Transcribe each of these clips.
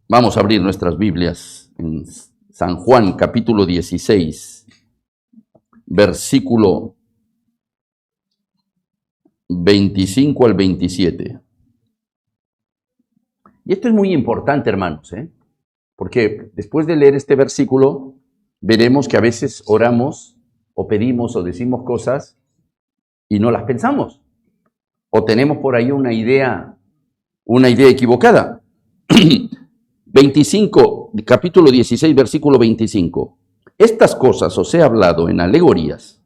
Vamos a abrir nuestras Biblias en San Juan capítulo 16, versículo 25 al 27. Y esto es muy importante, hermanos, porque después de leer este versículo, veremos que a veces oramos o pedimos o decimos cosas y no las pensamos. O tenemos por ahí una idea equivocada. 25, capítulo 16, versículo 25. Estas cosas os he hablado en alegorías.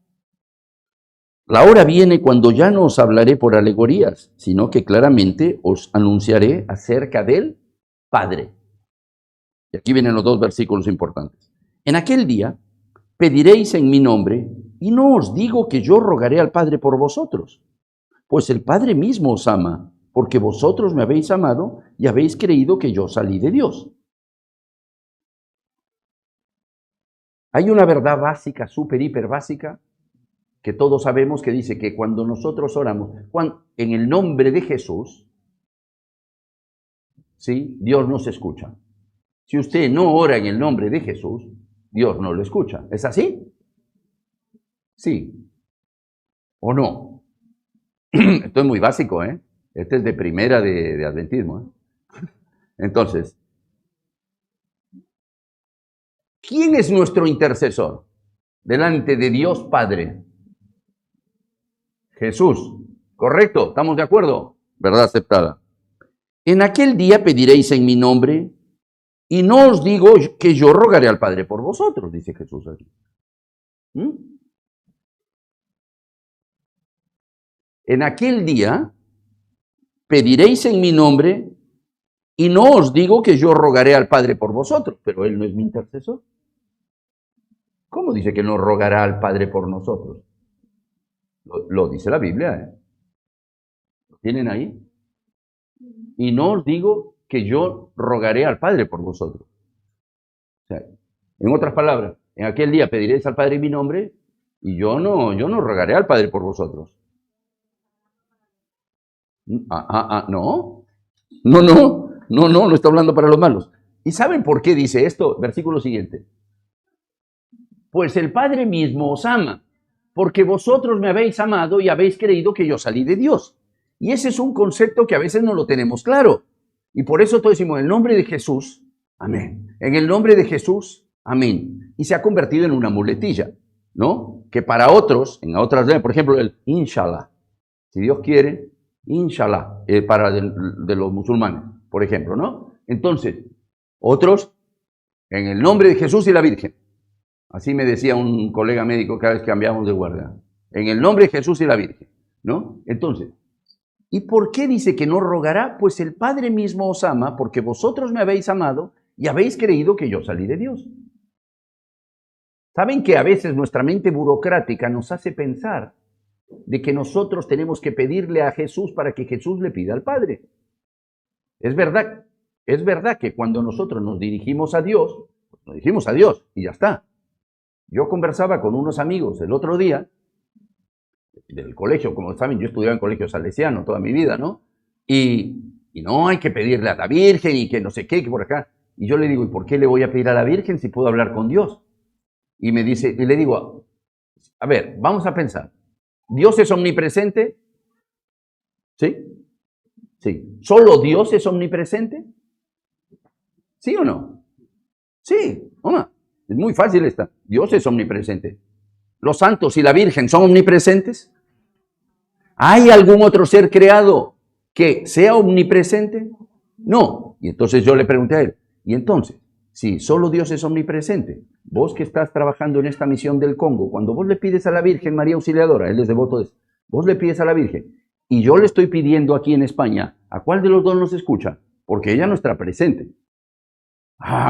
La hora viene cuando ya no os hablaré por alegorías, sino que claramente os anunciaré acerca del Padre. Y aquí vienen los dos versículos importantes. En aquel día pediréis en mi nombre, y no os digo que yo rogaré al Padre por vosotros, pues el Padre mismo os ama, porque vosotros me habéis amado y habéis creído que yo salí de Dios. Hay una verdad básica, súper, hiper básica, que todos sabemos, que dice que cuando nosotros oramos en el nombre de Jesús, ¿sí? Dios nos escucha. Si usted no ora en el nombre de Jesús, Dios no lo escucha. ¿Es así? Sí. ¿O no? Esto es muy básico, ¿eh? Este es de primera de adventismo, Entonces, ¿quién es nuestro intercesor delante de Dios Padre? Jesús. ¿Correcto? ¿Estamos de acuerdo? ¿Verdad aceptada? En aquel día pediréis en mi nombre, y no os digo que yo rogaré al Padre por vosotros, dice Jesús aquí. En aquel día pediréis en mi nombre, y no os digo que yo rogaré al Padre por vosotros, pero Él no es mi intercesor. ¿Cómo dice que no rogará al Padre por nosotros? Lo dice la Biblia, ¿Lo tienen ahí? Y no os digo que yo rogaré al Padre por vosotros. O sea, en otras palabras, en aquel día pediréis al Padre en mi nombre, y yo no rogaré al Padre por vosotros. No está hablando para los malos. ¿Y saben por qué dice esto? Versículo siguiente. Pues el Padre mismo os ama, porque vosotros me habéis amado y habéis creído que yo salí de Dios. Y ese es un concepto que a veces no lo tenemos claro. Y por eso todos decimos, en el nombre de Jesús, amén. En el nombre de Jesús, amén. Y se ha convertido en una muletilla, ¿no? Que para otros, en otras lenguas, por ejemplo, el inshallah, si Dios quiere, inshallah, para de los musulmanes, por ejemplo, ¿no? Entonces, otros, en el nombre de Jesús y la Virgen. Así me decía un colega médico cada vez que cambiamos de guardia. En el nombre de Jesús y la Virgen, ¿no? Entonces, ¿y por qué dice que no rogará? Pues el Padre mismo os ama, porque vosotros me habéis amado y habéis creído que yo salí de Dios. ¿Saben que a veces nuestra mente burocrática nos hace pensar de que nosotros tenemos que pedirle a Jesús para que Jesús le pida al Padre? Es verdad que cuando nosotros nos dirigimos a Dios, nos dirigimos a Dios y ya está. Yo conversaba con unos amigos el otro día, del colegio, como saben, yo estudiaba en colegio salesiano toda mi vida, ¿no? Y no hay que pedirle a la Virgen y que no sé qué, que por acá. Y yo le digo, ¿y por qué le voy a pedir a la Virgen si puedo hablar con Dios? Y me dice, y le digo, a ver, vamos a pensar. ¿Dios es omnipresente? ¿Sí? Sí. ¿Solo Dios es omnipresente? ¿Sí o no? Sí, es muy fácil esta. Dios es omnipresente. ¿Los santos y la Virgen son omnipresentes? ¿Hay algún otro ser creado que sea omnipresente? No. Y entonces yo le pregunté a él, ¿y entonces, si solo Dios es omnipresente, vos que estás trabajando en esta misión del Congo, cuando vos le pides a la Virgen María Auxiliadora, él es devoto de eso, vos le pides a la Virgen, y yo le estoy pidiendo aquí en España, ¿a cuál de los dos nos escucha? Porque ella no está presente.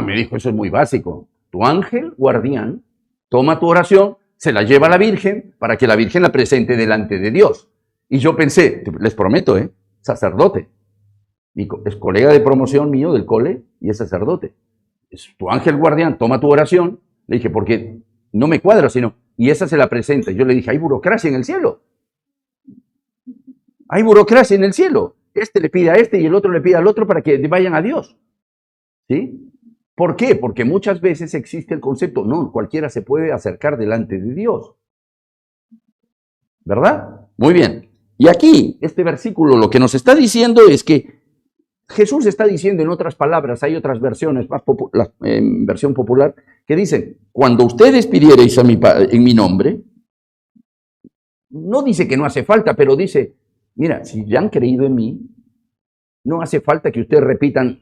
Me dijo, eso es muy básico. Tu ángel guardián toma tu oración, se la lleva a la Virgen para que la Virgen la presente delante de Dios. Y yo pensé, les prometo, sacerdote. Es colega de promoción mío del cole y es sacerdote. Es tu ángel guardián toma tu oración. Le dije, porque no me cuadra, sino, y esa se la presenta. Yo le dije, hay burocracia en el cielo. Hay burocracia en el cielo. Este le pide a este y el otro le pide al otro para que vayan a Dios. ¿Sí? ¿Por qué? Porque muchas veces existe el concepto, no, cualquiera se puede acercar delante de Dios. ¿Verdad? Muy bien. Y aquí, este versículo lo que nos está diciendo es que Jesús está diciendo, en otras palabras, hay otras versiones, en versión popular, que dicen, cuando ustedes pidiereis en mi nombre, no dice que no hace falta, pero dice, mira, si ya han creído en mí, no hace falta que ustedes repitan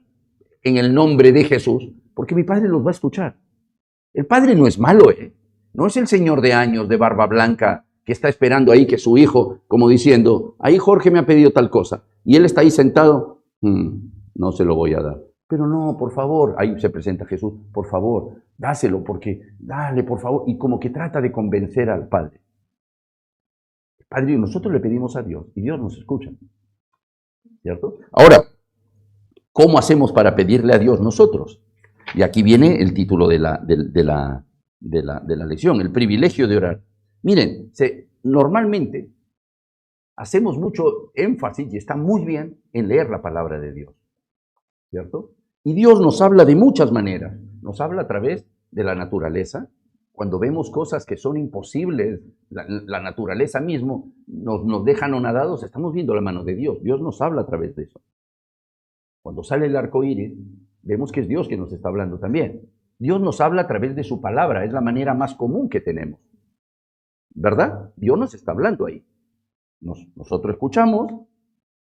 en el nombre de Jesús, porque mi Padre los va a escuchar. El Padre no es malo, ¿eh? No es el señor de años, de barba blanca, que está esperando ahí que su hijo, como diciendo, ahí Jorge me ha pedido tal cosa, y él está ahí sentado, no se lo voy a dar. Pero no, por favor, ahí se presenta Jesús, por favor, dáselo, porque, dale, por favor, y como que trata de convencer al Padre. El Padre, nosotros le pedimos a Dios, y Dios nos escucha, ¿cierto? Ahora, ¿cómo hacemos para pedirle a Dios nosotros? Y aquí viene el título de la lección, el privilegio de orar. Miren, normalmente hacemos mucho énfasis, y está muy bien, en leer la palabra de Dios, ¿cierto? Y Dios nos habla de muchas maneras. Nos habla a través de la naturaleza. Cuando vemos cosas que son imposibles, la naturaleza mismo nos deja anonadados, estamos viendo la mano de Dios. Dios nos habla a través de eso. Cuando sale el arco iris, vemos que es Dios que nos está hablando también. Dios nos habla a través de su palabra, es la manera más común que tenemos. ¿Verdad? Dios nos está hablando ahí. Nosotros escuchamos,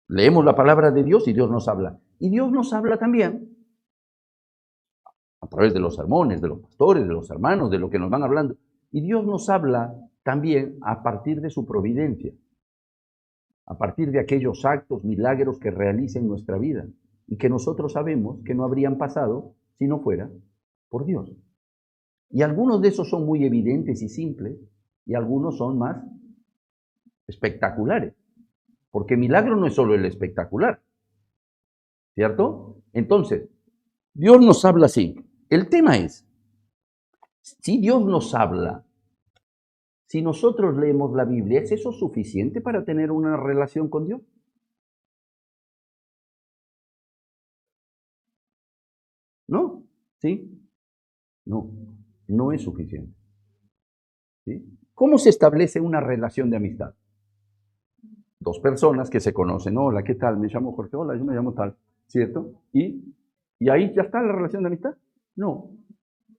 leemos la palabra de Dios y Dios nos habla. Y Dios nos habla también a través de los sermones, de los pastores, de los hermanos, de lo que nos van hablando. Y Dios nos habla también a partir de su providencia, a partir de aquellos actos, milagros que realiza en nuestra vida y que nosotros sabemos que no habrían pasado si no fuera por Dios. Y algunos de esos son muy evidentes y simples, y algunos son más espectaculares, porque milagro no es solo el espectacular, ¿cierto? Entonces, Dios nos habla así. El tema es, si Dios nos habla, si nosotros leemos la Biblia, ¿es eso suficiente para tener una relación con Dios? ¿No? ¿Sí? No, no es suficiente. ¿Sí? ¿Cómo se establece una relación de amistad? Dos personas que se conocen, hola, ¿qué tal? Me llamo Jorge, hola, yo me llamo tal, ¿cierto? ¿Y ahí ya está la relación de amistad? No.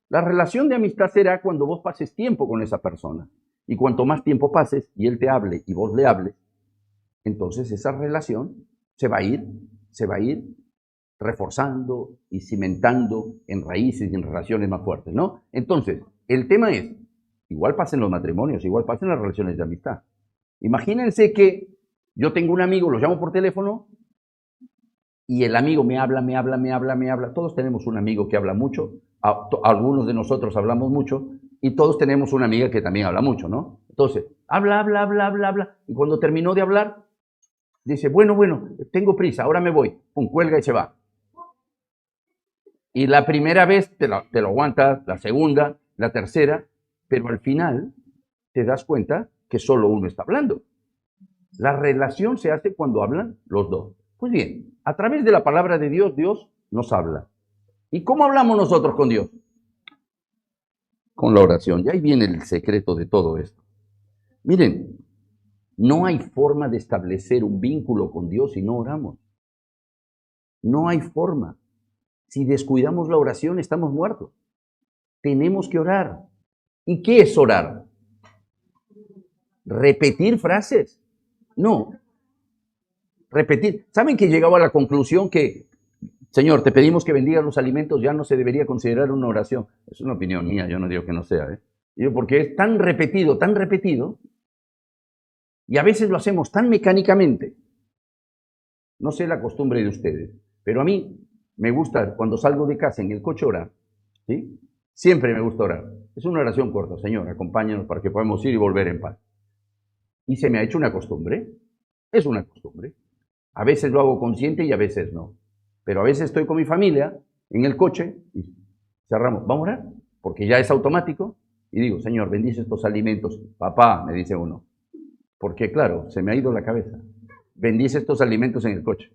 La relación de amistad será cuando vos pases tiempo con esa persona. Y cuanto más tiempo pases y él te hable y vos le hables, entonces esa relación se va a ir reforzando y cimentando en raíces y en relaciones más fuertes, ¿no? Entonces, el tema es, igual pasa en los matrimonios, igual pasa en las relaciones de amistad. Imagínense que yo tengo un amigo, lo llamo por teléfono y el amigo me habla. Todos tenemos un amigo que habla mucho, algunos de nosotros hablamos mucho y todos tenemos una amiga que también habla mucho, ¿no? Entonces, habla. Y cuando terminó de hablar, dice, bueno, tengo prisa, ahora me voy. Pum, cuelga y se va. Y la primera vez te lo aguantas, la segunda, la tercera, pero al final te das cuenta que solo uno está hablando. La relación se hace cuando hablan los dos. Pues bien, a través de la palabra de Dios, Dios nos habla. ¿Y cómo hablamos nosotros con Dios? Con la oración. Y ahí viene el secreto de todo esto. Miren, no hay forma de establecer un vínculo con Dios si no oramos. No hay forma. Si descuidamos la oración, estamos muertos. Tenemos que orar. ¿Y qué es orar? ¿Repetir frases? No. Repetir. ¿Saben que llegaba a la conclusión que, Señor, te pedimos que bendigas los alimentos, ya no se debería considerar una oración? Es una opinión mía, yo no digo que no sea, Digo, porque es tan repetido, y a veces lo hacemos tan mecánicamente. No sé la costumbre de ustedes, pero a mí me gusta, cuando salgo de casa en el coche, orar, ¿sí? Siempre me gusta orar. Es una oración corta, Señor, acompáñanos para que podamos ir y volver en paz. Y se me ha hecho una costumbre. Es una costumbre. A veces lo hago consciente y a veces no. Pero a veces estoy con mi familia en el coche y cerramos, vamos a orar, porque ya es automático. Y digo, Señor, bendice estos alimentos. Papá, me dice uno. Porque claro, se me ha ido la cabeza. Bendice estos alimentos en el coche.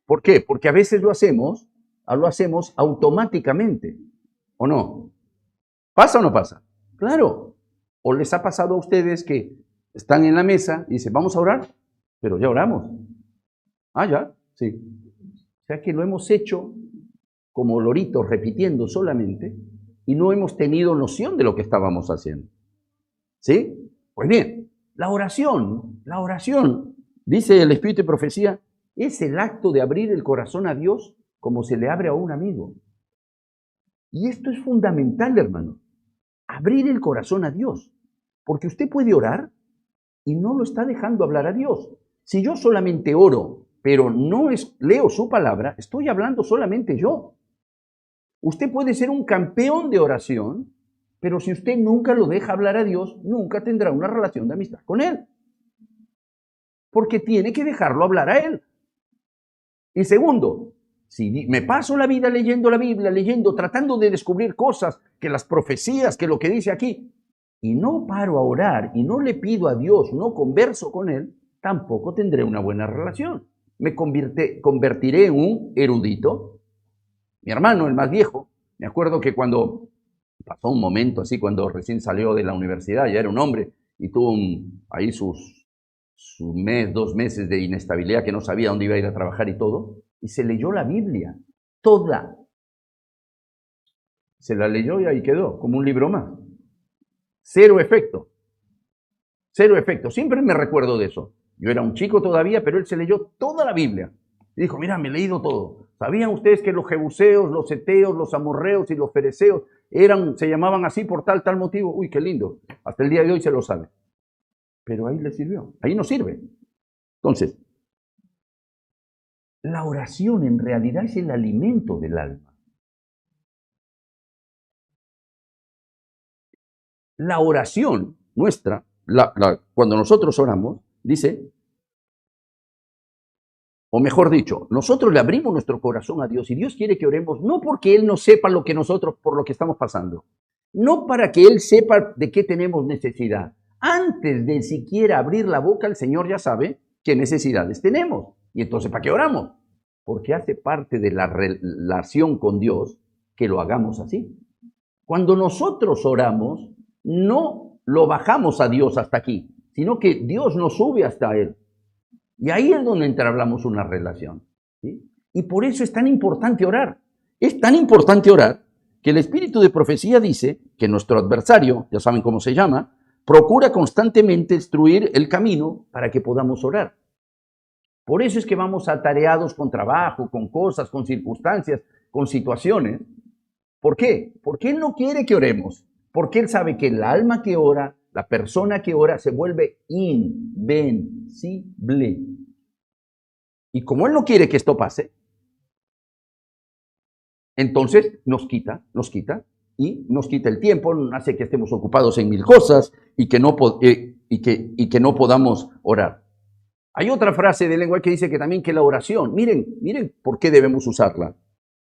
¿Por qué? Porque a veces lo hacemos lo hacemos automáticamente, ¿o no? ¿Pasa o no pasa? Claro. ¿O les ha pasado a ustedes que están en la mesa y dicen, vamos a orar? Pero ya oramos. Ah, ya, sí. O sea que lo hemos hecho como loritos, repitiendo solamente, y no hemos tenido noción de lo que estábamos haciendo. ¿Sí? Pues bien, la oración, dice el Espíritu de Profecía, es el acto de abrir el corazón a Dios como se le abre a un amigo. Y esto es fundamental, hermano. Abrir el corazón a Dios. Porque usted puede orar y no lo está dejando hablar a Dios. Si yo solamente oro, pero no leo su palabra, estoy hablando solamente yo. Usted puede ser un campeón de oración, pero si usted nunca lo deja hablar a Dios, nunca tendrá una relación de amistad con Él. Porque tiene que dejarlo hablar a Él. Y segundo, si me paso la vida leyendo la Biblia, tratando de descubrir cosas, que las profecías, que lo que dice aquí, y no paro a orar y no le pido a Dios, no converso con Él, tampoco tendré una buena relación. Me convertiré en un erudito. Mi hermano, el más viejo, me acuerdo que cuando pasó un momento así, cuando recién salió de la universidad, ya era un hombre, y tuvo ahí sus mes, 2 meses de inestabilidad, que no sabía dónde iba a ir a trabajar y todo, y se leyó la Biblia, toda. Se la leyó y ahí quedó, como un libro más. Cero efecto. Cero efecto. Siempre me recuerdo de eso. Yo era un chico todavía, pero él se leyó toda la Biblia. Y dijo, mira, me he leído todo. ¿Sabían ustedes que los jebuseos, los heteos, los amorreos y los fereceos se llamaban así por tal motivo? Uy, qué lindo. Hasta el día de hoy se lo sabe. Pero ahí le sirvió. Ahí no sirve. Entonces, la oración en realidad es el alimento del alma. La oración nuestra, cuando nosotros oramos, dice, o mejor dicho, nosotros le abrimos nuestro corazón a Dios y Dios quiere que oremos no porque Él no sepa lo que nosotros, por lo que estamos pasando, no para que Él sepa de qué tenemos necesidad. Antes de siquiera abrir la boca, el Señor ya sabe qué necesidades tenemos. Y entonces, ¿para qué oramos? Porque hace parte de la relación con Dios que lo hagamos así. Cuando nosotros oramos, no lo bajamos a Dios hasta aquí, sino que Dios nos sube hasta Él. Y ahí es donde entablamos una relación. ¿Sí? Y por eso es tan importante orar. Es tan importante orar que el Espíritu de Profecía dice que nuestro adversario, ya saben cómo se llama, procura constantemente destruir el camino para que podamos orar. Por eso es que vamos atareados con trabajo, con cosas, con circunstancias, con situaciones. ¿Por qué? Porque Él no quiere que oremos. Porque Él sabe que el alma que ora, la persona que ora, se vuelve invencible. Y como Él no quiere que esto pase, entonces nos quita y nos quita el tiempo, hace que estemos ocupados en mil cosas y que no podamos orar. Hay otra frase de lengua que dice que también que la oración, miren por qué debemos usarla.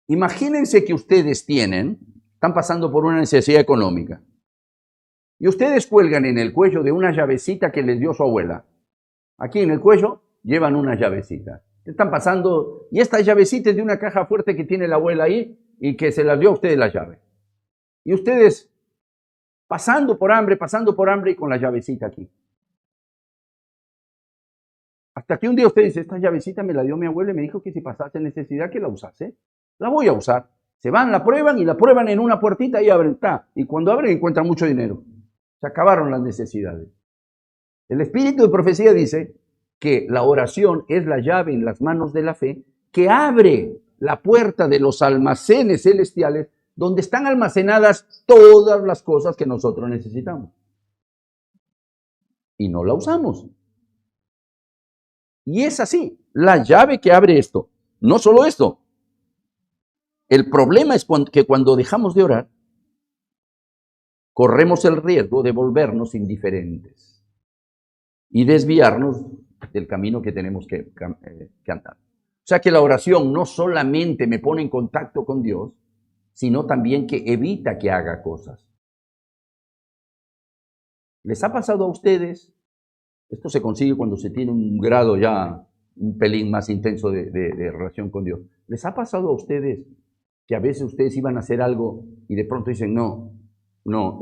Imagínense que ustedes están pasando por una necesidad económica y ustedes cuelgan en el cuello de una llavecita que les dio su abuela. Aquí en el cuello llevan una llavecita. Están pasando, y esta llavecita es de una caja fuerte que tiene la abuela ahí y que se las dio a ustedes la llave. Y ustedes pasando por hambre y con la llavecita aquí. Hasta que un día usted dice, esta llavecita me la dio mi abuela y me dijo que si pasase necesidad que la usase. La voy a usar. Se van, la prueban y la prueban en una puertita y abren. Y cuando abren encuentran mucho dinero. Se acabaron las necesidades. El Espíritu de Profecía dice que la oración es la llave en las manos de la fe que abre la puerta de los almacenes celestiales donde están almacenadas todas las cosas que nosotros necesitamos. Y no la usamos. Y es así, la llave que abre esto. No solo esto. El problema es que cuando dejamos de orar, corremos el riesgo de volvernos indiferentes y desviarnos del camino que tenemos que andar. O sea que la oración no solamente me pone en contacto con Dios, sino también que evita que haga cosas. ¿Les ha pasado a ustedes? Esto se consigue cuando se tiene un grado ya un pelín más intenso de relación con Dios. ¿Les ha pasado a ustedes que a veces ustedes iban a hacer algo y de pronto dicen, no,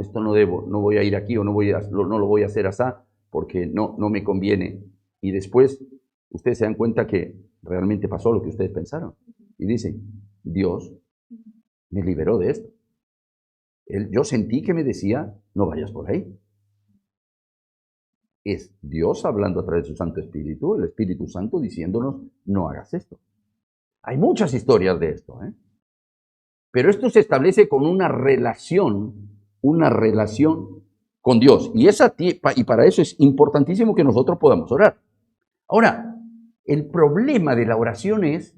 esto no debo, no voy a ir aquí o no lo voy a hacer así porque no me conviene. Y después ustedes se dan cuenta que realmente pasó lo que ustedes pensaron. Y dicen, Dios me liberó de esto. Yo sentí que me decía, no vayas por ahí. Es Dios hablando a través de su Santo Espíritu, el Espíritu Santo diciéndonos, no hagas esto. Hay muchas historias de esto, pero esto se establece con una relación con Dios. Y para eso es importantísimo que nosotros podamos orar. Ahora, el problema de la oración es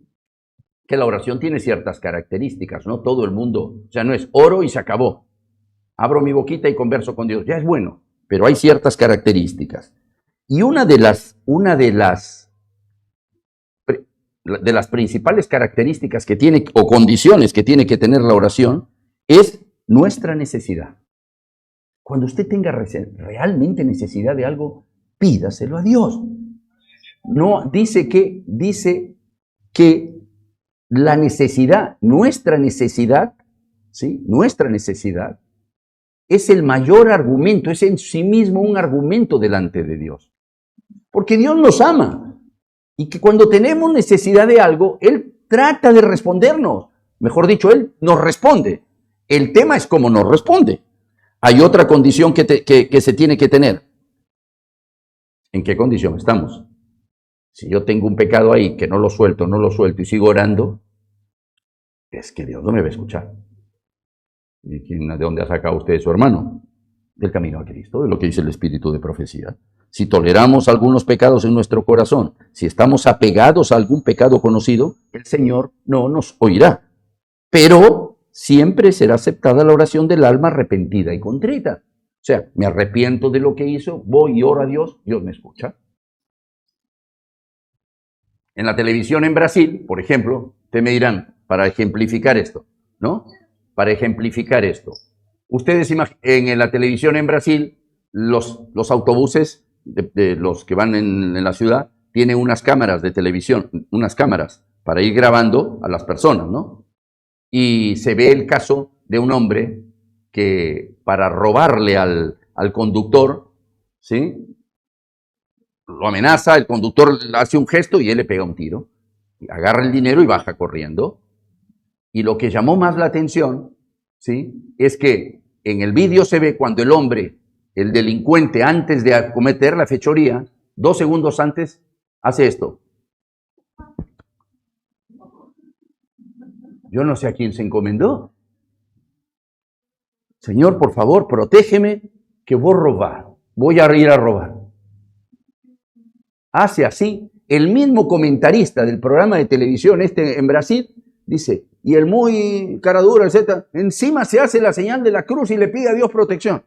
que la oración tiene ciertas características, ¿no? Todo el mundo, o sea, no es oro y se acabó. Abro mi boquita y converso con Dios, ya es bueno, pero hay ciertas características. Y una de las principales características que tiene, o condiciones que tiene que tener la oración, es nuestra necesidad. Cuando usted tenga realmente necesidad de algo, pídaselo a Dios. No, dice que la necesidad, nuestra necesidad, ¿sí? Nuestra necesidad es el mayor argumento, es en sí mismo un argumento delante de Dios. Porque Dios nos ama y que cuando tenemos necesidad de algo, Él trata de respondernos. Mejor dicho, Él nos responde. El tema es cómo nos responde. Hay otra condición que se tiene que tener. ¿En qué condición estamos? Si yo tengo un pecado ahí que no lo suelto y sigo orando, es que Dios no me va a escuchar. ¿Y de dónde ha sacado usted su hermano? Del camino a Cristo, de lo que dice el Espíritu de profecía. Si toleramos algunos pecados en nuestro corazón, si estamos apegados a algún pecado conocido, el Señor no nos oirá. Pero siempre será aceptada la oración del alma arrepentida y contrita. O sea, me arrepiento de lo que hizo, voy y oro a Dios, Dios me escucha. En la televisión en Brasil, por ejemplo, ustedes me dirán, para ejemplificar esto, ¿no? Para ejemplificar esto. Ustedes en la televisión en Brasil, los autobuses de los que van en la ciudad tienen unas cámaras de televisión, unas cámaras para ir grabando a las personas, ¿no? Y se ve el caso de un hombre que para robarle al conductor, ¿sí? Lo amenaza, el conductor hace un gesto y él le pega un tiro. Agarra el dinero y baja corriendo. Y lo que llamó más la atención, ¿sí? Es que en el vídeo se ve cuando el hombre, el delincuente, antes de cometer la fechoría, 2 segundos antes, hace esto. Yo no sé a quién se encomendó. Señor, por favor, protégeme, que voy a robar. Voy a ir a robar. Hace así. El mismo comentarista del programa de televisión en Brasil dice, y el muy cara dura, etc., encima se hace la señal de la cruz y le pide a Dios protección.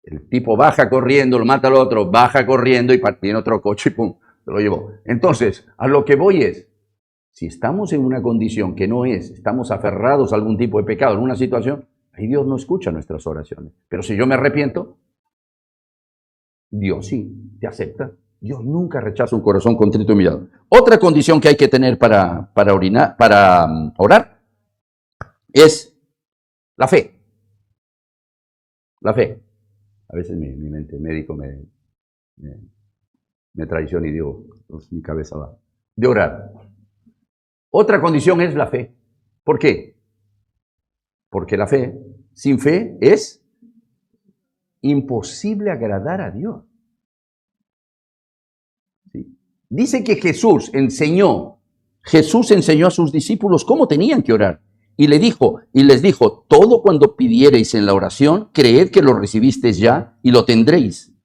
El tipo baja corriendo, lo mata al otro, baja corriendo y viene otro coche y pum, se lo llevó. Entonces, a lo que voy es, si estamos en una condición que no es, estamos aferrados a algún tipo de pecado, en una situación, ahí Dios no escucha nuestras oraciones. Pero si yo me arrepiento, Dios sí te acepta. Dios nunca rechaza un corazón contrito y humillado. Otra condición que hay que tener para orar es la fe. La fe. A veces mi mente médico me traiciona y digo, pues, mi cabeza va. De orar. Otra condición es la fe. ¿Por qué? Porque la fe, sin fe, es imposible agradar a Dios. ¿Sí? Dice que Jesús enseñó a sus discípulos cómo tenían que orar. Y les dijo, todo cuando pidiereis en la oración, creed que lo recibisteis ya y lo tendréis.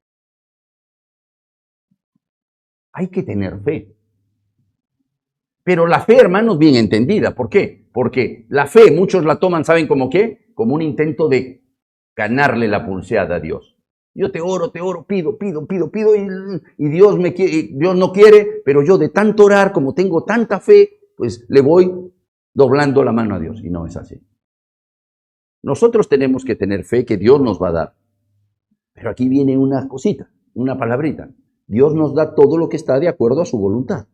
Hay que tener fe. Pero la fe, hermanos, bien entendida. ¿Por qué? Porque la fe, muchos la toman, ¿saben como qué? Como un intento de ganarle la pulseada a Dios. Yo te oro, pido, y Dios no quiere, pero yo de tanto orar, como tengo tanta fe, pues le voy doblando la mano a Dios. Y no es así. Nosotros tenemos que tener fe que Dios nos va a dar. Pero aquí viene una cosita, una palabrita. Dios nos da todo lo que está de acuerdo a su voluntad.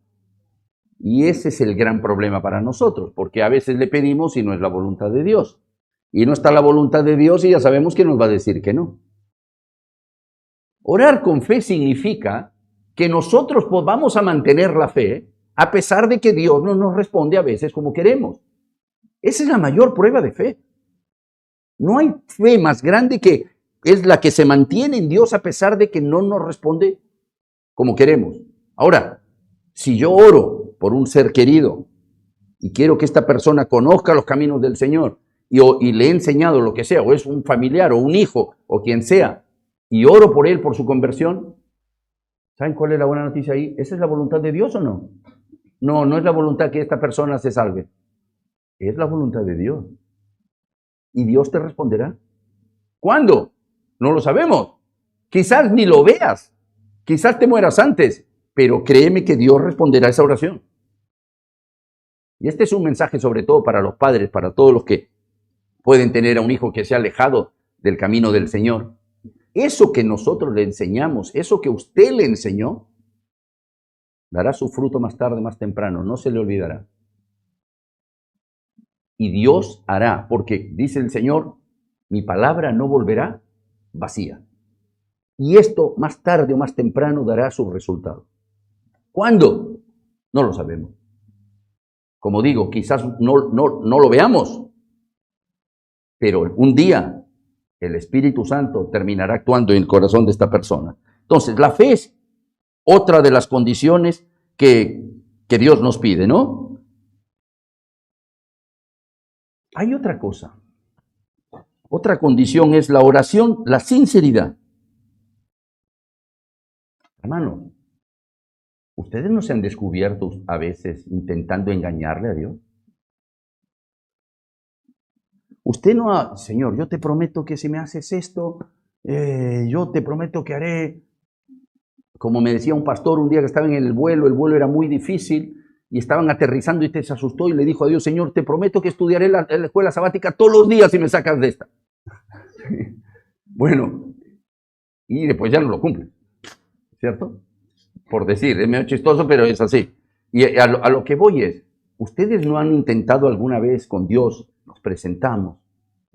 Y ese es el gran problema para nosotros, porque a veces le pedimos y no es la voluntad de Dios. Y no está la voluntad de Dios y ya sabemos que nos va a decir que no. Orar con fe significa que nosotros vamos a mantener la fe a pesar de que Dios no nos responde a veces como queremos. Esa es la mayor prueba de fe. No hay fe más grande que es la que se mantiene en Dios a pesar de que no nos responde como queremos. Ahora, si yo oro por un ser querido y quiero que esta persona conozca los caminos del Señor y le he enseñado lo que sea, o es un familiar o un hijo o quien sea, y oro por él, por su conversión, ¿saben cuál es la buena noticia ahí? ¿Esa es la voluntad de Dios o no? No, no es la voluntad que esta persona se salve. Es la voluntad de Dios. Y Dios te responderá. ¿Cuándo? No lo sabemos. Quizás ni lo veas. Quizás te mueras antes. Pero créeme que Dios responderá a esa oración. Y este es un mensaje sobre todo para los padres, para todos los que pueden tener a un hijo que se ha alejado del camino del Señor. Eso que nosotros le enseñamos, eso que usted le enseñó, dará su fruto más tarde, más temprano, no se le olvidará. Y Dios hará, porque dice el Señor, mi palabra no volverá vacía. Y esto más tarde o más temprano dará su resultado. ¿Cuándo? No lo sabemos. Como digo, quizás no lo veamos, pero un día el Espíritu Santo terminará actuando en el corazón de esta persona. Entonces, la fe es otra de las condiciones que Dios nos pide, ¿no? Hay otra cosa. Otra condición es la oración, la sinceridad. Hermano, ¿ustedes no se han descubierto a veces intentando engañarle a Dios? Usted no ha, Señor, yo te prometo que si me haces esto, yo te prometo que haré, como me decía un pastor un día que estaba en el vuelo era muy difícil y estaban aterrizando y se asustó y le dijo a Dios, Señor, te prometo que estudiaré la escuela sabática todos los días si me sacas de esta. Bueno, y después ya no lo cumple, ¿cierto? Por decir, es medio chistoso, pero es así. Y a lo que voy es, ¿ustedes no han intentado alguna vez con Dios, nos presentamos,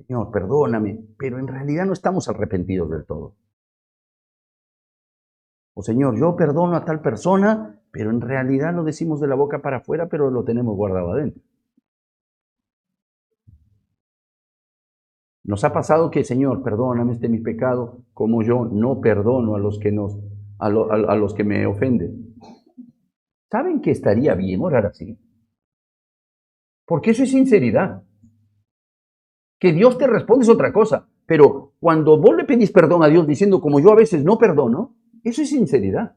Señor, perdóname, pero en realidad no estamos arrepentidos del todo? O Señor, yo perdono a tal persona, pero en realidad lo decimos de la boca para afuera, pero lo tenemos guardado adentro. Nos ha pasado que, Señor, perdóname mi pecado, como yo no perdono a los que a los que me ofenden. ¿Saben que estaría bien orar así? Porque eso es sinceridad. Que Dios te responde es otra cosa, pero cuando vos le pedís perdón a Dios diciendo como yo a veces no perdono, eso es sinceridad.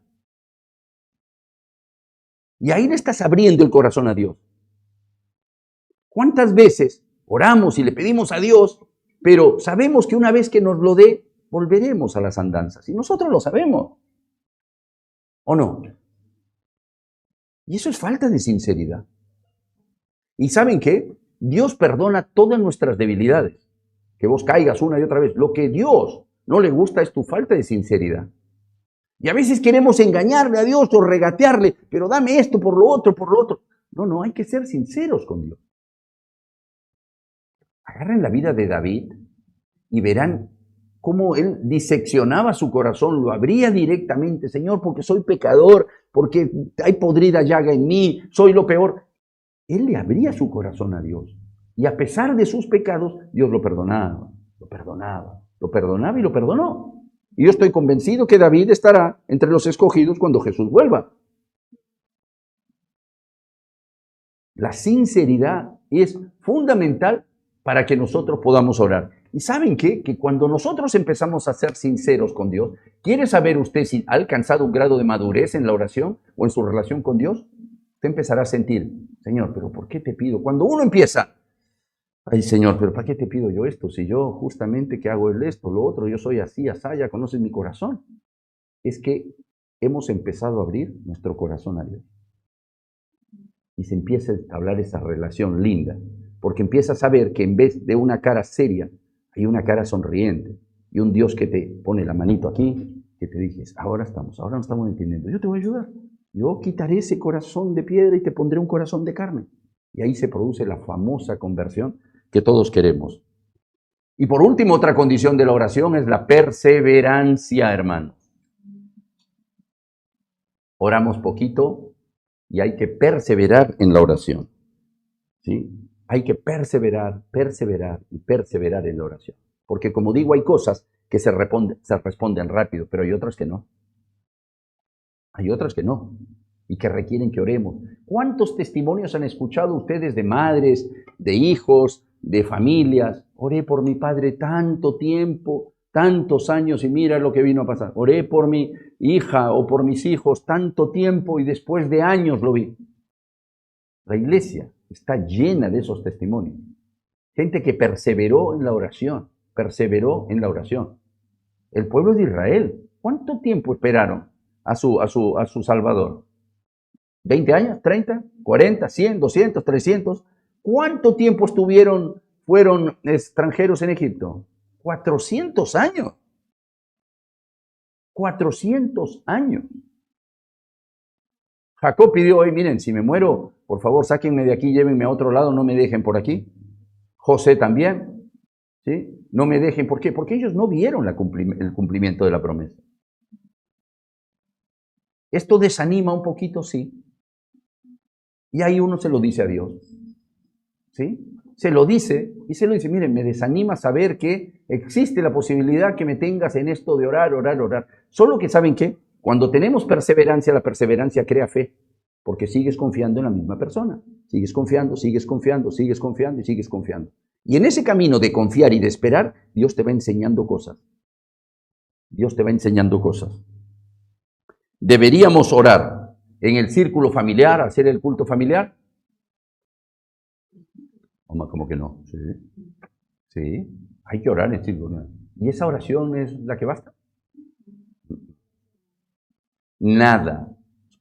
Y ahí le estás abriendo el corazón a Dios. ¿Cuántas veces oramos y le pedimos a Dios, pero sabemos que una vez que nos lo dé, volveremos a las andanzas? Y nosotros lo sabemos. ¿O no? Y eso es falta de sinceridad. ¿Y saben qué? Dios perdona todas nuestras debilidades. Que vos caigas una y otra vez. Lo que Dios no le gusta es tu falta de sinceridad. Y a veces queremos engañarle a Dios o regatearle, pero dame esto por lo otro, por lo otro. No, hay que ser sinceros con Dios. Agarren la vida de David y verán cómo él diseccionaba su corazón, lo abría directamente, Señor, porque soy pecador, porque hay podrida llaga en mí, soy lo peor. Él le abría su corazón a Dios. Y a pesar de sus pecados, Dios lo perdonaba, lo perdonaba, lo perdonaba y lo perdonó. Y yo estoy convencido que David estará entre los escogidos cuando Jesús vuelva. La sinceridad es fundamental para que nosotros podamos orar. ¿Y saben qué? Que cuando nosotros empezamos a ser sinceros con Dios, ¿quiere saber usted si ha alcanzado un grado de madurez en la oración o en su relación con Dios? Usted empezará a sentir, Señor, ¿pero por qué te pido? Cuando uno empieza, ay Señor, ¿pero para qué te pido yo esto? Si yo justamente que hago esto, lo otro, yo soy así, asá, ya conoces mi corazón. Es que hemos empezado a abrir nuestro corazón a Dios. Y se empieza a hablar esa relación linda, porque empiezas a ver que en vez de una cara seria, hay una cara sonriente y un Dios que te pone la manito aquí, que te dices, ahora nos estamos entendiendo, yo te voy a ayudar. Yo quitaré ese corazón de piedra y te pondré un corazón de carne. Y ahí se produce la famosa conversión que todos queremos. Y por último, otra condición de la oración es la perseverancia, hermanos. Oramos poquito y hay que perseverar en la oración. ¿Sí? Hay que perseverar, perseverar y perseverar en la oración. Porque como digo, hay cosas que se responden rápido, pero hay otras que no. Hay otras que no y que requieren que oremos. ¿Cuántos testimonios han escuchado ustedes de madres, de hijos, de familias? Oré por mi padre tanto tiempo, tantos años y mira lo que vino a pasar. Oré por mi hija o por mis hijos tanto tiempo y después de años lo vi. La iglesia está llena de esos testimonios. Gente que perseveró en la oración, perseveró en la oración. El pueblo de Israel, ¿cuánto tiempo esperaron a su Salvador? ¿20 años? ¿30? ¿40? ¿100? ¿200? ¿300? ¿Cuánto tiempo fueron extranjeros en Egipto? 400 años. 400 años. Jacob pidió hoy, miren, si me muero, por favor, sáquenme de aquí, llévenme a otro lado, no me dejen por aquí. José también, ¿sí? No me dejen, ¿por qué? Porque ellos no vieron el cumplimiento de la promesa. Esto desanima un poquito, sí. Y ahí uno se lo dice a Dios, ¿sí? Se lo dice, miren, me desanima saber que existe la posibilidad que me tengas en esto de orar, orar, orar. Solo que, ¿saben qué? Cuando tenemos perseverancia, la perseverancia crea fe, porque sigues confiando en la misma persona. Sigues confiando, sigues confiando, sigues confiando y sigues confiando. Y en ese camino de confiar y de esperar, Dios te va enseñando cosas. Dios te va enseñando cosas. Deberíamos orar en el círculo familiar, hacer el culto familiar. ¿Cómo que no? Sí. Sí, hay que orar en el círculo. ¿Y esa oración es la que basta? Nada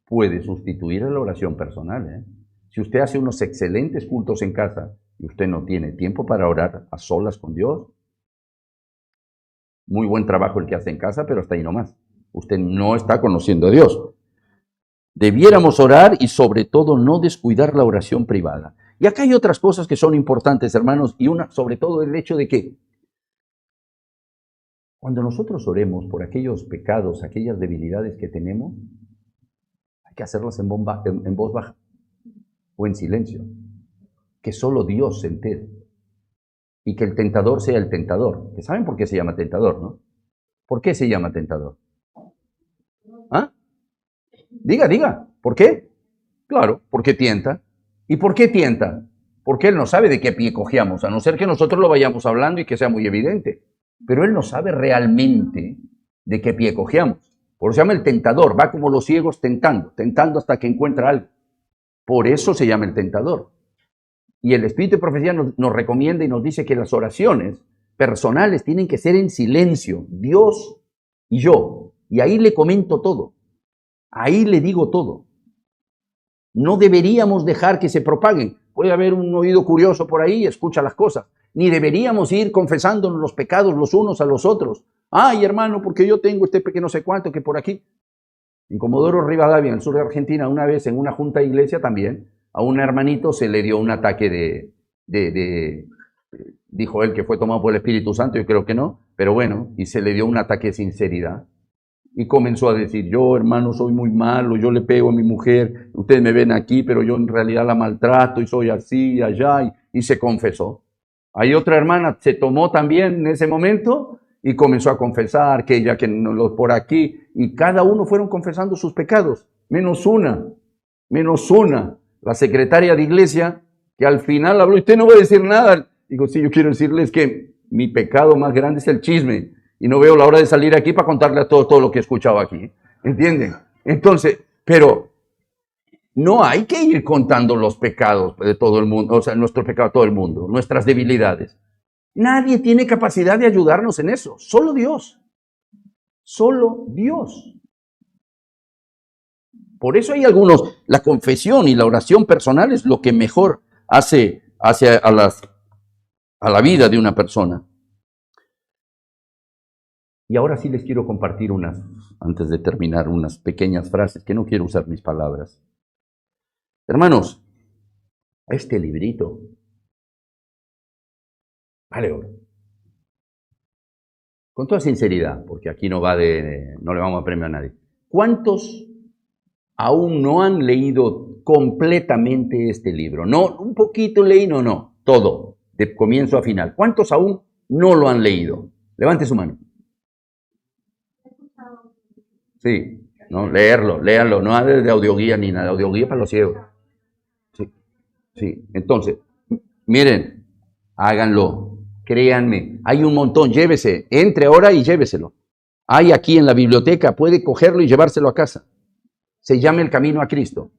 puede sustituir a la oración personal, ¿eh? Si usted hace unos excelentes cultos en casa y usted no tiene tiempo para orar a solas con Dios, muy buen trabajo el que hace en casa, pero hasta ahí nomás. Usted no está conociendo a Dios. Debiéramos orar y sobre todo no descuidar la oración privada. Y acá hay otras cosas que son importantes, hermanos, y una, sobre todo el hecho de que cuando nosotros oremos por aquellos pecados, aquellas debilidades que tenemos, hay que hacerlas en voz baja o en silencio. Que solo Dios se entere. Y que el tentador sea el tentador. Que saben por qué se llama tentador, ¿no? ¿Por qué se llama tentador? ¿Ah? Diga. ¿Por qué? Claro, porque tienta. ¿Y por qué tienta? Porque Él no sabe de qué pie cojeamos, a no ser que nosotros lo vayamos hablando y que sea muy evidente. Pero Él no sabe realmente de qué pie cojeamos. Por eso se llama el tentador. Va como los ciegos tentando hasta que encuentra algo. Por eso se llama el tentador. Y el Espíritu de Profecía nos recomienda y nos dice que las oraciones personales tienen que ser en silencio, Dios y yo. Y ahí le comento todo. Ahí le digo todo. No deberíamos dejar que se propaguen. Puede haber un oído curioso por ahí y escucha las cosas. Ni deberíamos ir confesándonos los pecados los unos a los otros. Ay, hermano, porque yo tengo este pequeño no sé cuánto que por aquí. En Comodoro Rivadavia, en el sur de Argentina, una vez en una junta de iglesia también, a un hermanito se le dio un ataque dijo él que fue tomado por el Espíritu Santo, yo creo que no, pero bueno, y se le dio un ataque de sinceridad. Y comenzó a decir, yo hermano soy muy malo, yo le pego a mi mujer, ustedes me ven aquí, pero yo en realidad la maltrato y soy así y allá, y se confesó. Hay otra hermana, se tomó también en ese momento y comenzó a confesar que ella, que no, por aquí, y cada uno fueron confesando sus pecados, menos una, la secretaria de iglesia, que al final habló, usted no va a decir nada. Digo, sí, yo quiero decirles que mi pecado más grande es el chisme, y no veo la hora de salir aquí para contarle a todo lo que he escuchado aquí, ¿entienden? Entonces, pero no hay que ir contando los pecados de todo el mundo, o sea, nuestro pecado a todo el mundo, nuestras debilidades. Nadie tiene capacidad de ayudarnos en eso, solo Dios. Solo Dios. Por eso hay algunos, la confesión y la oración personal es lo que mejor hace a la vida de una persona. Y ahora sí les quiero compartir antes de terminar, unas pequeñas frases, que no quiero usar mis palabras. Hermanos, este librito vale oro. Con toda sinceridad, porque aquí no le vamos a premiar a nadie. ¿Cuántos aún no han leído completamente este libro? No, un poquito leí, no, todo, de comienzo a final. ¿Cuántos aún no lo han leído? Levante su mano. Sí, no, léanlo, no de audioguía ni nada, audioguía para los ciegos. Sí, entonces, miren, háganlo, créanme, hay un montón, llévese, entre ahora y lléveselo. Hay aquí en la biblioteca, puede cogerlo y llevárselo a casa. Se llama El Camino a Cristo.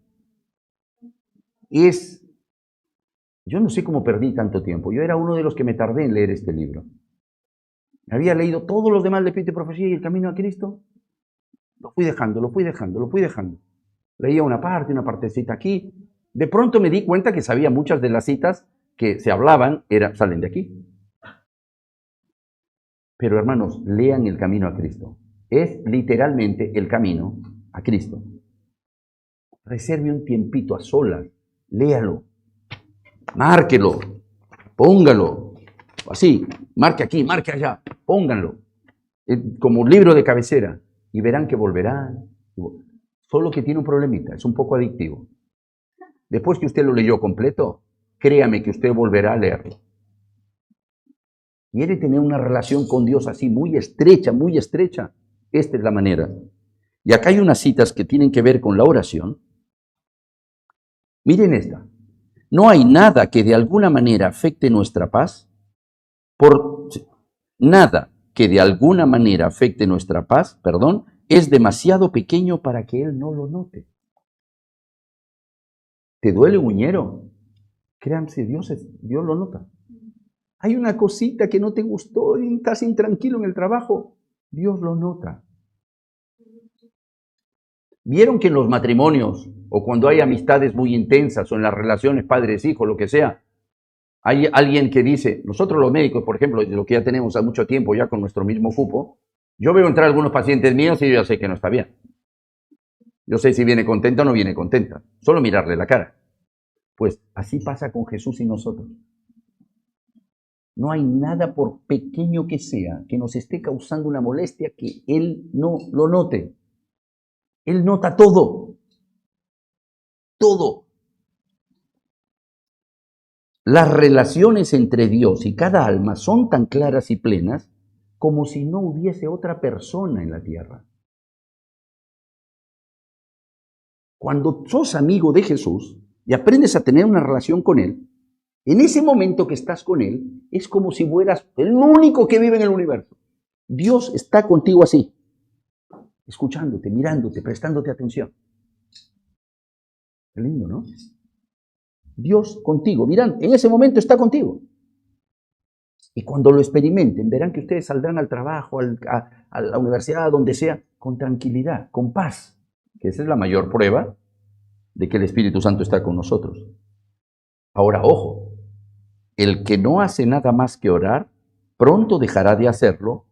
Yo no sé cómo perdí tanto tiempo, yo era uno de los que me tardé en leer este libro. Había leído todos los demás de Fe y Profecía y El Camino a Cristo. Lo fui dejando. Leía una partecita aquí. De pronto me di cuenta que sabía muchas de las citas que se hablaban, salen de aquí. Pero hermanos, lean El Camino a Cristo. Es literalmente el camino a Cristo. Reserve un tiempito a solas, léalo, márquelo, póngalo, así, marque aquí, marque allá, pónganlo, como libro de cabecera, y verán que volverán. Solo que tiene un problemita, es un poco adictivo. Después que usted lo leyó completo, créame que usted volverá a leerlo. Quiere tener una relación con Dios así, muy estrecha, esta es la manera. Y acá hay unas citas que tienen que ver con la oración. Miren esta. No hay nada que de alguna manera afecte nuestra paz. Nada que de alguna manera afecte nuestra paz, es demasiado pequeño para que Él no lo note. ¿Te duele un uñero? Créanse, Dios lo nota. Hay una cosita que no te gustó y estás intranquilo en el trabajo. Dios lo nota. ¿Vieron que en los matrimonios o cuando hay amistades muy intensas o en las relaciones padres-hijos, lo que sea, hay alguien que dice, nosotros los médicos, por ejemplo, lo que ya tenemos hace mucho tiempo ya con nuestro mismo cupo, yo veo entrar algunos pacientes míos y yo ya sé que no está bien. Yo sé si viene contenta o no viene contenta, solo mirarle la cara. Pues así pasa con Jesús y nosotros. No hay nada, por pequeño que sea, que nos esté causando una molestia que Él no lo note. Él nota todo. Todo. Las relaciones entre Dios y cada alma son tan claras y plenas como si no hubiese otra persona en la tierra. Cuando sos amigo de Jesús y aprendes a tener una relación con Él, en ese momento que estás con Él, es como si fueras el único que vive en el universo. Dios está contigo así, escuchándote, mirándote, prestándote atención. Qué lindo, ¿no? Dios contigo, miran, en ese momento está contigo. Y cuando lo experimenten, verán que ustedes saldrán al trabajo, a la universidad, donde sea, con tranquilidad, con paz. Que esa es la mayor prueba de que el Espíritu Santo está con nosotros. Ahora, ojo, el que no hace nada más que orar, pronto dejará de hacerlo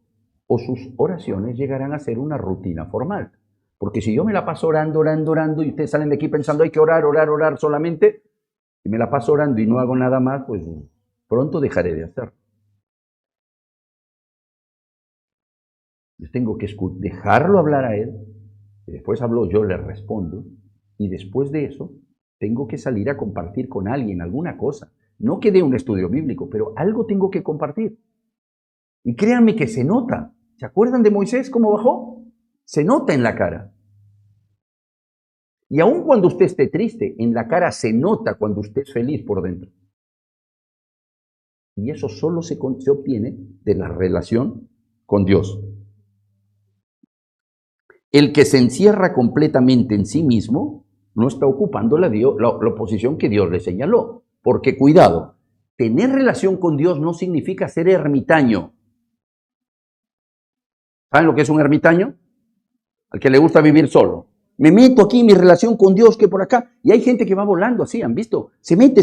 o sus oraciones llegarán a ser una rutina formal. Porque si yo me la paso orando y ustedes salen de aquí pensando hay que orar solamente, y me la paso orando y no hago nada más, pues pronto dejaré de hacerlo. Yo tengo que dejarlo hablar a él, y después hablo yo, le respondo, y después de eso tengo que salir a compartir con alguien alguna cosa. No que dé un estudio bíblico, pero algo tengo que compartir. Y créanme que se nota. ¿Se acuerdan de Moisés cómo bajó? Se nota en la cara. Y aun cuando usted esté triste, en la cara se nota cuando usted es feliz por dentro. Y eso solo se obtiene de la relación con Dios. El que se encierra completamente en sí mismo no está ocupando la posición que Dios le señaló. Porque cuidado, tener relación con Dios no significa ser ermitaño. ¿Saben lo que es un ermitaño? Al que le gusta vivir solo. Me meto aquí en mi relación con Dios, que por acá. Y hay gente que va volando así, ¿han visto? Se mete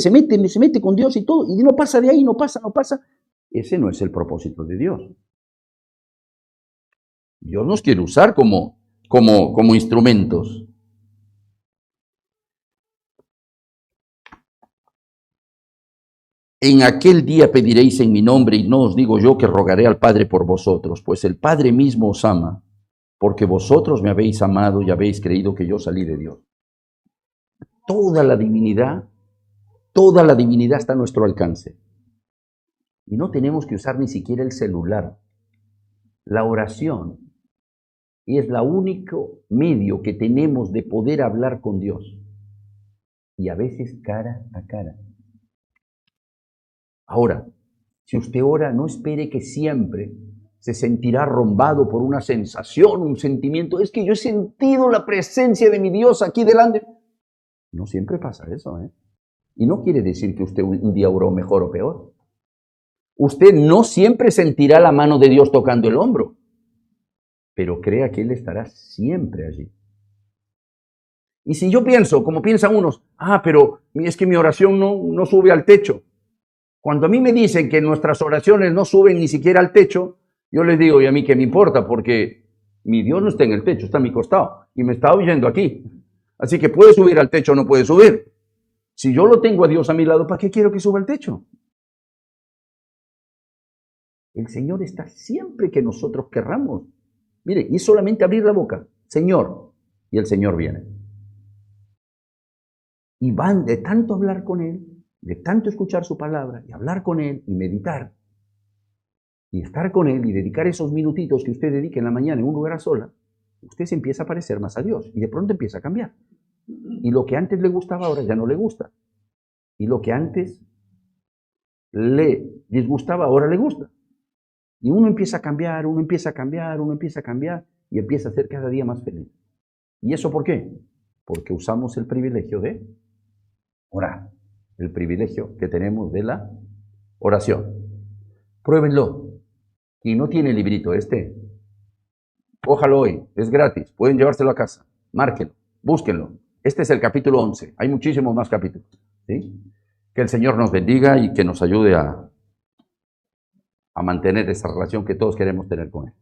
con Dios y todo. Y no pasa de ahí, no pasa. Ese no es el propósito de Dios. Dios nos quiere usar como instrumentos. En aquel día pediréis en mi nombre, y no os digo yo que rogaré al Padre por vosotros, pues el Padre mismo os ama, porque vosotros me habéis amado y habéis creído que yo salí de Dios. Toda la divinidad está a nuestro alcance. Y no tenemos que usar ni siquiera el celular. La oración es el único medio que tenemos de poder hablar con Dios. Y a veces cara a cara. Ahora, si usted ora, no espere que siempre se sentirá arrombado por una sensación, un sentimiento. Es que yo he sentido la presencia de mi Dios aquí delante. No siempre pasa eso, ¿eh? Y no quiere decir que usted un día oró mejor o peor. Usted no siempre sentirá la mano de Dios tocando el hombro, pero crea que Él estará siempre allí. Y si yo pienso, como piensan unos, pero es que mi oración no sube al techo. Cuando a mí me dicen que nuestras oraciones no suben ni siquiera al techo, yo les digo, ¿y a mí qué me importa? Porque mi Dios no está en el techo, está a mi costado y me está oyendo aquí. Así que puede subir al techo o no puede subir. Si yo lo tengo a Dios a mi lado, ¿para qué quiero que suba al techo? El Señor está siempre que nosotros querramos. Mire, y es solamente abrir la boca, Señor, y el Señor viene. Y van de tanto hablar con Él, de tanto escuchar su palabra, y hablar con Él, y meditar, y estar con Él, y dedicar esos minutitos que usted dedique en la mañana en un lugar a sola, usted se empieza a parecer más a Dios, y de pronto empieza a cambiar. Y lo que antes le gustaba ahora ya no le gusta. Y lo que antes le disgustaba ahora le gusta. Y uno empieza a cambiar, y empieza a ser cada día más feliz. ¿Y eso por qué? Porque usamos el privilegio de orar, el privilegio que tenemos de la oración. Pruébenlo. Y no tiene librito cójalo hoy, es gratis, pueden llevárselo a casa, márquenlo, búsquenlo. Este es el capítulo 11, hay muchísimos más capítulos. ¿Sí? Que el Señor nos bendiga y que nos ayude a mantener esa relación que todos queremos tener con Él.